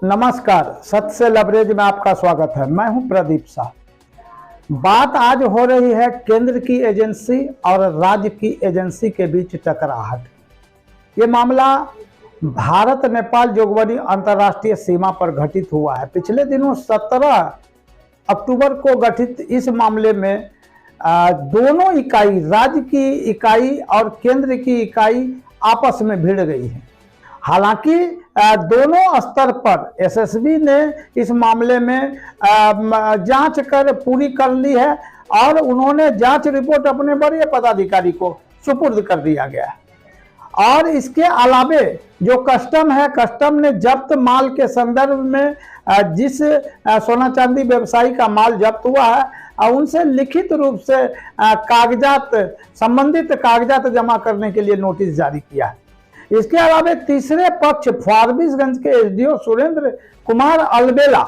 नमस्कार, सत्य से लबरेज में आपका स्वागत है। मैं हूं प्रदीप शाह। बात आज हो रही है केंद्र की एजेंसी और राज्य की एजेंसी के बीच टकराहट। ये मामला भारत नेपाल जोगबनी अंतर्राष्ट्रीय सीमा पर घटित हुआ है। पिछले दिनों 17 अक्टूबर को गठित इस मामले में दोनों इकाई, राज्य की इकाई और केंद्र की इकाई आपस में भिड़ गई है। हालांकि दोनों स्तर पर एसएसबी ने इस मामले में जांच पूरी कर ली है और उन्होंने जांच रिपोर्ट अपने बड़े पदाधिकारी को सुपुर्द कर दिया गया है। और इसके अलावे जो कस्टम है, कस्टम ने जब्त माल के संदर्भ में जिस सोना चांदी व्यवसायी का माल जब्त हुआ है उनसे लिखित रूप से कागजात, संबंधित कागजात जमा करने के लिए नोटिस जारी किया है। इसके अलावा तीसरे पक्ष फारबिसगंज के एसडीओ सुरेंद्र कुमार अलबेला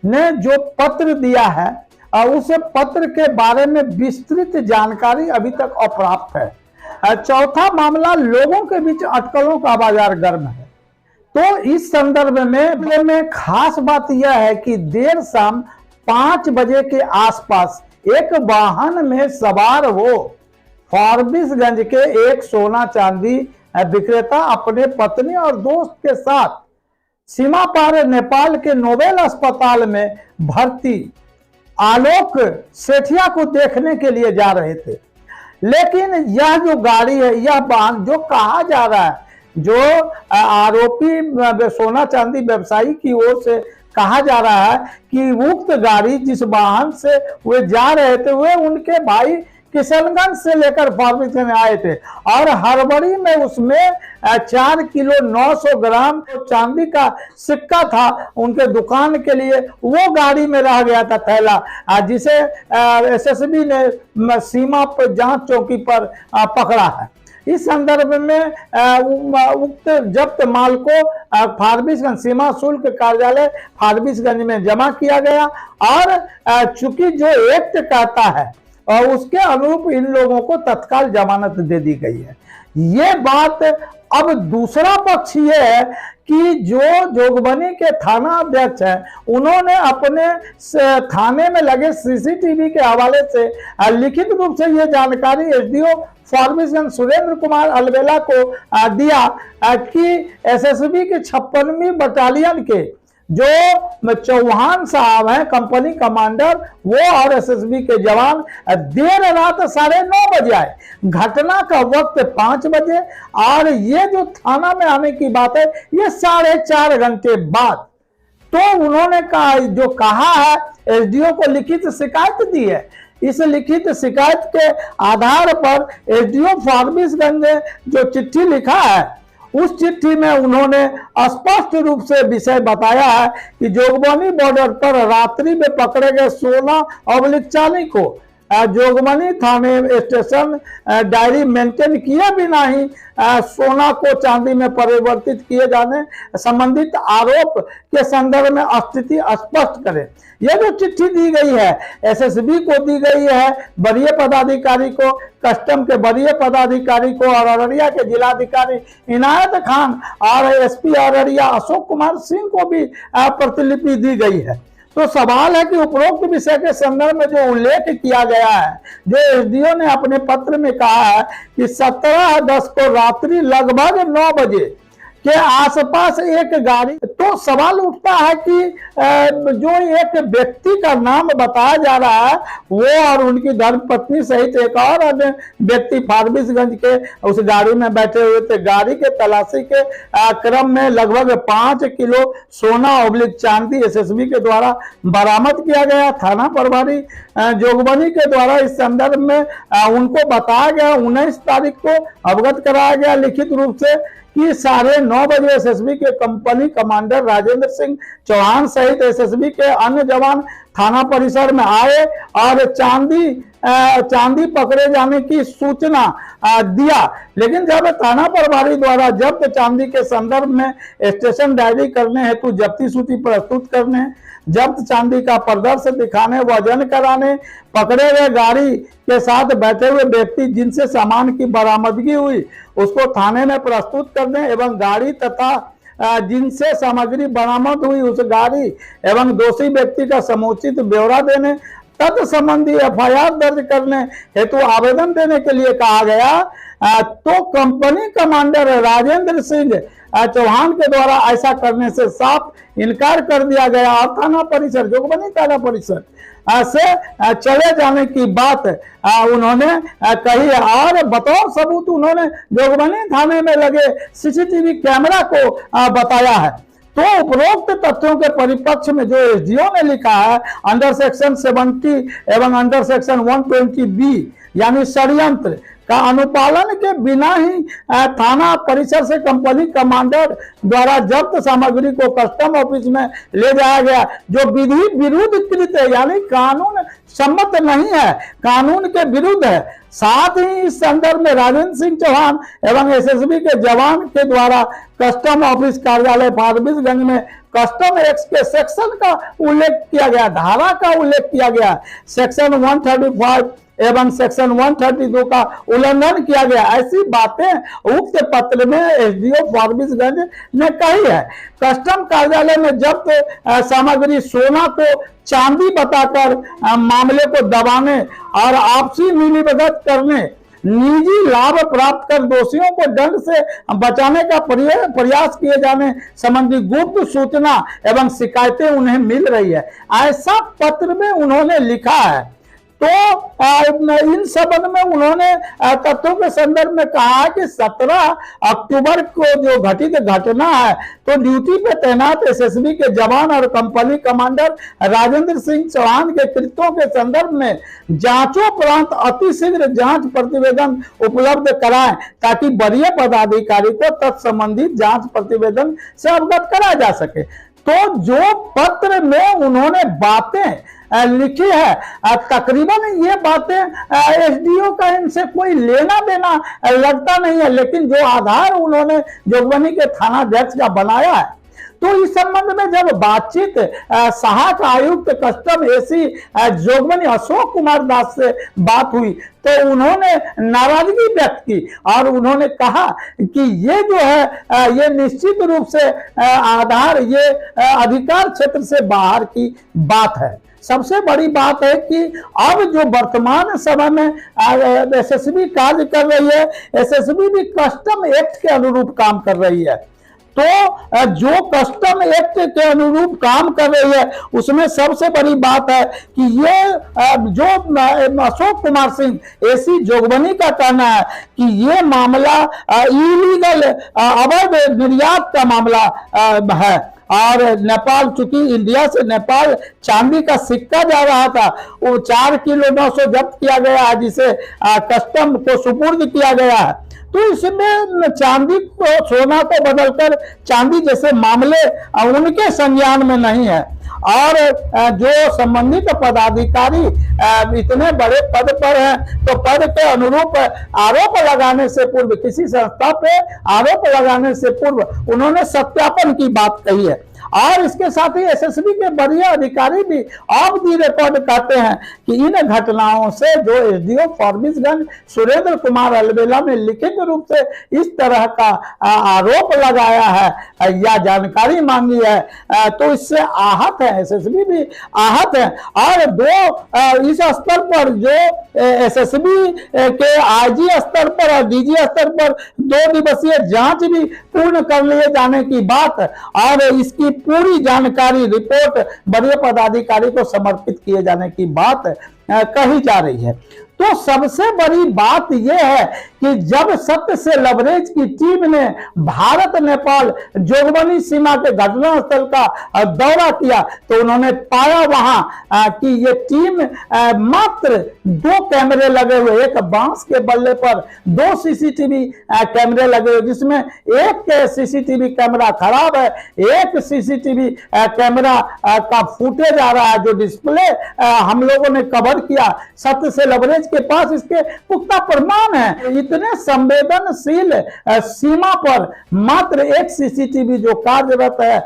ने जो पत्र दिया है उस पत्र के बारे में विस्तृत जानकारी अभी तक अप्राप्त है। चौथा मामला, लोगों के बीच अटकलों का बाजार गर्म है। तो इस संदर्भ में खास बात यह है कि देर शाम 5 बजे के आसपास एक वाहन में सवार हो फारबिसगंज के एक सोना चांदी विक्रेता अपने पत्नी और दोस्त के साथ सीमा पार नेपाल के नोबेल अस्पताल में भर्ती आलोक सेठिया को देखने के लिए जा रहे थे। लेकिन यह जो गाड़ी है, यह वाहन जो कहा जा रहा है, जो आरोपी सोना चांदी व्यवसायी की ओर से कहा जा रहा है कि उक्त गाड़ी जिस वाहन से वे जा रहे थे वे उनके भाई किशनगंज से लेकर फारबिसगंज आए थे और हड़बड़ी में उसमें 4 किलो 900 ग्राम चांदी का सिक्का था उनके दुकान के लिए। वो गाड़ी में रह गया था थैला, जिसे एसएसबी ने सीमा पर जांच चौकी पर पकड़ा है। इस संदर्भ में उक्त जब्त माल को फारबिसगंज सीमा शुल्क कार्यालय फारबिसगंज में जमा किया गया और चूंकि जो एक्ट कहता है और उसके अनुरूप इन लोगों को तत्काल जमानत दे दी गई है। ये बात अब दूसरा पक्ष ये है कि जो जोगबनी के थाना अध्यक्ष हैं उन्होंने अपने थाने में लगे सीसीटीवी के हवाले से लिखित रूप से ये जानकारी एसडीओ फारबिसगंज सुरेंद्र कुमार अलबेला को दिया कि एसएसबी के 56वीं बटालियन के जो चौहान साहब हैं, कंपनी कमांडर, वो और एसएसबी के जवान देर रात 9:30 बजे आए। घटना का वक्त 5 बजे और ये जो थाना में आने की बात है ये 4.5 घंटे बाद। तो उन्होंने जो कहा है, एसडीओ को लिखित शिकायत दी है। इस लिखित शिकायत के आधार पर एसडीओ फारबिसगंज ने जो चिट्ठी लिखा है उस चिट्ठी में उन्होंने स्पष्ट रूप से विषय बताया है कि जोगबनी बॉर्डर पर रात्रि में पकड़े गए सोना और चांदी को जोगबनी थाने स्टेशन डायरी मेंटेन किए बिना ही सोना को चांदी में परिवर्तित किए जाने संबंधित आरोप के संदर्भ में स्थिति स्पष्ट करें। यह जो चिट्ठी दी गई है एसएसबी को दी गई है, वरीय पदाधिकारी को, कस्टम के वरीय पदाधिकारी को और अररिया के जिलाधिकारी इनायत खान और एसपी अररिया अशोक कुमार सिंह को भी प्रतिलिपि दी गई है। तो सवाल है कि उपरोक्त विषय के संदर्भ में जो उल्लेख किया गया है, जो एसडीओ ने अपने पत्र में कहा है कि 17/10 को रात्रि लगभग 9 बजे के आसपास एक गाड़ी, तो सवाल उठता है कि जो एक व्यक्ति का नाम बताया जा रहा है वो और उनकी धर्मपत्नी सहित एक और अन्य व्यक्ति फारबिसगंज के उस गाड़ी में बैठे हुए थे। गाड़ी के तलाशी के क्रम में लगभग 5 किलो सोना और चांदी एसएसबी के द्वारा बरामद किया गया। थाना प्रभारी जोगबनी के द्वारा इस संदर्भ में उनको बताया गया, 19 तारीख को अवगत कराया गया लिखित रूप से कि 9:30 बजे एसएसबी के कंपनी कमांडर राजेंद्र सिंह चौहान सहित एसएसबी के अन्य जवान थाना परिसर में आए और चांदी पकड़े जाने की सूचना दिया। लेकिन जब थाना प्रभारी द्वारा जब्त चांदी के संदर्भ में स्टेशन डायरी करने हेतु जब्ती सूची प्रस्तुत करने, जब्त चांदी का प्रदर्शन दिखाने, वजन कराने, पकड़े गए गाड़ी के साथ बैठे हुए व्यक्ति जिनसे सामान की बरामदगी हुई उसको थाने में प्रस्तुत करने एवं गाड़ी तथा जिनसे सामग्री बरामद हुई उस गाड़ी एवं दोषी व्यक्ति का समुचित ब्यौरा देने, तत्संबंधी एफआईआर दर्ज करने हेतु आवेदन देने के लिए कहा गया। तो कंपनी कमांडर राजेंद्र सिंह चौहान के द्वारा ऐसा करने से साफ इनकार कर दिया गया और थाना परिसर, जोगबनी थाना परिसर से चले जाने की बात उन्होंने कही है। और बतौर सबूत उन्होंने जोगबनी थाने में लगे सीसीटीवी कैमरा को बताया है। तो उपरोक्त तथ्यों के परिपक्ष में जो एसडीओ ने लिखा है अंडर सेक्शन 70 एवं अंडर सेक्शन 120B यानी षड्यंत्र का अनुपालन के बिना ही थाना परिसर से कंपनी कमांडर द्वारा जब्त सामग्री को कस्टम ऑफिस में ले जाया गया, जो विधि विरुद्ध कृत है, यानी कानून सम्मत नहीं है, कानून के विरुद्ध है। साथ ही इस संदर्भ में राजेंद्र सिंह चौहान एवं एसएसबी के जवान के द्वारा कस्टम ऑफिस कार्यालय फारबिसगंज में कस्टम एक्ट के सेक्शन का उल्लेख किया गया, धारा का उल्लेख किया गया, सेक्शन 135 एवं सेक्शन 132 का उल्लंघन किया गया। ऐसी बातें उक्त पत्र में एसडीओ फारबिसगंज ने कही है। कस्टम कार्यालय में जब्त सामग्री सोना को चांदी बताकर मामले को दबाने और आपसी मिलीभगत करने, निजी लाभ प्राप्त कर दोषियों को दंड से बचाने का प्रयास किए जाने संबंधी गुप्त सूचना एवं शिकायतें उन्हें मिल रही है, ऐसा पत्र में उन्होंने लिखा है। तो इन संबंध में उन्होंने तथ्यों के संदर्भ में कहा कि 17 अक्टूबर को जो घटित घटना है, तो ड्यूटी पे तैनात एसएसबी के जवान और कंपनी कमांडर राजेंद्र सिंह चौहान के कृत्यों के संदर्भ में जांचोपरांत अतिशीघ्र जांच प्रतिवेदन उपलब्ध कराएं, ताकि वरीय पदाधिकारी को तत्संबंधित जांच प्रतिवेदन से अवगत कराया जा सके। तो जो पत्र में उन्होंने बातें लिखी है, तकरीबन ये बातें एसडीओ का इनसे कोई लेना देना लगता नहीं है, लेकिन जो आधार उन्होंने जोगबनी के थानाध्यक्ष का बनाया है, तो इस संबंध में जब बातचीत सहायक आयुक्त कस्टम एसी जोगबनी अशोक कुमार दास से बात हुई, तो उन्होंने नाराजगी व्यक्त की और उन्होंने कहा कि ये जो है ये निश्चित रूप से आधार ये अधिकार क्षेत्र से बाहर की बात है। सबसे बड़ी बात है कि अब जो वर्तमान समय में एसएसबी कार्य कर रही है, एसएसबी भी कस्टम एक्ट के अनुरूप काम कर रही है। तो जो कस्टम एक्ट के अनुरूप काम कर रही है, उसमें सबसे बड़ी बात है कि ये जो अशोक कुमार सिंह एसी जोगबनी का कहना है कि ये मामला इलीगल अवैध निर्यात का मामला है, और नेपाल, चूंकि इंडिया से नेपाल चांदी का सिक्का जा रहा था, वो 4 किलो 900 जब्त किया गया है, जिसे कस्टम को सुपुर्द किया गया है। तो इसमें चांदी को सोना को बदलकर चांदी जैसे मामले उनके संज्ञान में नहीं है। और जो संबंधित पदाधिकारी इतने बड़े पद पर हैं, तो पद के अनुरूप आरोप लगाने से पूर्व, किसी संस्था पे आरोप लगाने से पूर्व उन्होंने सत्यापन की बात कही है। और इसके साथ ही एसएसबी के वरीय अधिकारी भी ऑफ दी रिकॉर्ड कहते हैं कि इन घटनाओं से जो एसडीओ फारबिसगंज सुरेंद्र कुमार अलवेला ने लिखित रूप से इस तरह का आरोप लगाया है या जानकारी मांगी है, तो इससे आहत है, एसएसबी भी आहत है। और दो इस स्तर पर जो एसएसबी के आईजी स्तर पर और डीजी स्तर पर 2 दिवसीय जांच भी पूर्ण कर लिए जाने की बात और इसकी पूरी जानकारी रिपोर्ट वरीय पदाधिकारी को समर्पित किए जाने की बात कही जा रही है। तो सबसे बड़ी बात यह है कि जब सत्य से लवरेज की टीम ने भारत नेपाल जोगबनी सीमा के घटनास्थल का दौरा किया, तो उन्होंने पाया वहां कि ये टीम मात्र 2 कैमरे लगे हुए, एक बांस के बल्ले पर 2 सीसीटीवी कैमरे लगे हुए, जिसमें एक सीसीटीवी कैमरा खराब है, एक सीसीटीवी कैमरा का फुटेज आ रहा है, जो डिस्प्ले हम लोगों ने कवर किया सत्य से लवरेज के पास इसके पुख्ता प्रमाण है। इतने संवेदनशील सीमा पर मात्र एक सीसीटीवी जो कार्यरत है,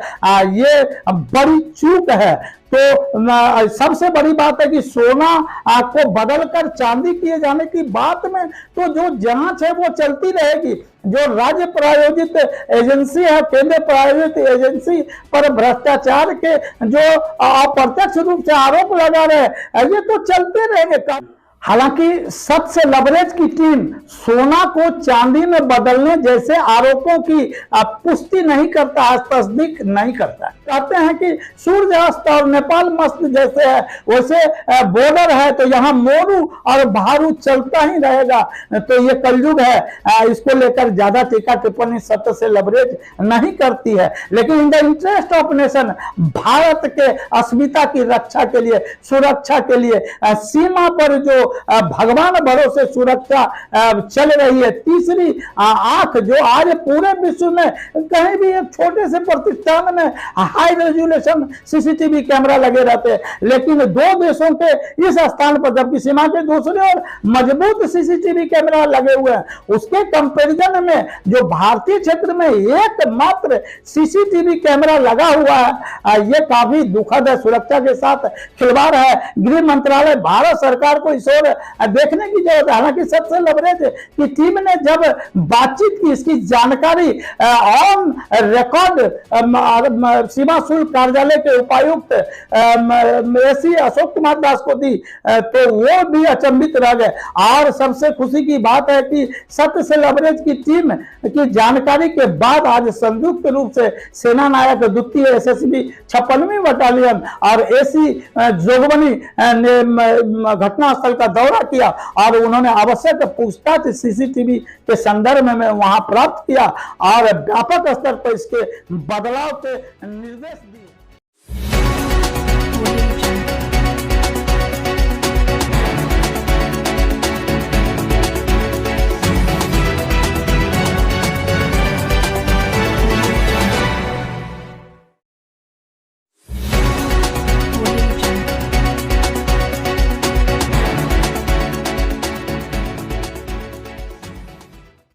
ये बड़ी चूक है। तो सबसे बड़ी बात है कि सोना को बदलकर चांदी किए जाने की बात में तो जो जांच है वो चलती रहेगी। जो राज्य प्रायोजित एजेंसी है, केंद्र प्रायोजित एजेंसी पर भ्रष्टाचार के जो अप्रत्यक्ष रूप से आरोप लगा रहे हैं, ये तो चलते रहेंगे। हालांकि सत्य लबरेज की टीम सोना को चांदी में बदलने जैसे आरोपों की पुष्टि नहीं करता है, तस्दीक नहीं करता है। कहते हैं कि सूर्य अस्त और नेपाल मस्त जैसे है वैसे बॉर्डर है तो यहाँ मोरू और भारू चलता ही रहेगा। तो ये कलयुग है, इसको लेकर ज्यादा टीका टिप्पणी सत्य से लबरेज नहीं करती है। लेकिन in the interest of nation, Bharat के अस्मिता की रक्षा के लिए, सुरक्षा के लिए सीमा पर जो भगवान भरोसे सुरक्षा चल रही है, तीसरी आंख जो आज पूरे विश्व में कहीं भी एक छोटे से प्रतिष्ठान में हाई रेजोल्यूशन सीसीटीवी कैमरा लगे रहते हैं, लेकिन दो देशों के इस स्थान पर जबकि सीमा के दूसरे और मजबूत सीसीटीवी कैमरा लगे हुए हैं, उसके कंपैरिजन में जो भारतीय क्षेत्र में एकमात्र सीसीटीवी कैमरा लगा हुआ है, ये काफी दुखद है। सुरक्षा के साथ खिलवाड़ है। गृह मंत्रालय, भारत सरकार को इस ओर देखने की जरूरत है। हालांकि सबसे लबरेज की टीम ने जब बातचीत की, इसकी जानकारी ऑन रिकॉर्ड सीमा शुल्क कार्यालय के उपायुक्त एसी अशोक कुमार दास को दी, तो वो भी अचंभित रह गए। और सबसे खुशी की बात है कि सत्य से लबरेज की टीम की जानकारी के बाद आज संयुक्त रूप से सेना नायक द्वितीय एसएसबी 56वीं बटालियन और एसी जोगबनी ने घटनास्थल का दौरा किया और उन्होंने आवश्यक पूछताछ सीसीटीवी के संदर्भ में वहां प्राप्त किया और व्यापक स्तर पर इसके बदलाव के निर्देश दिए।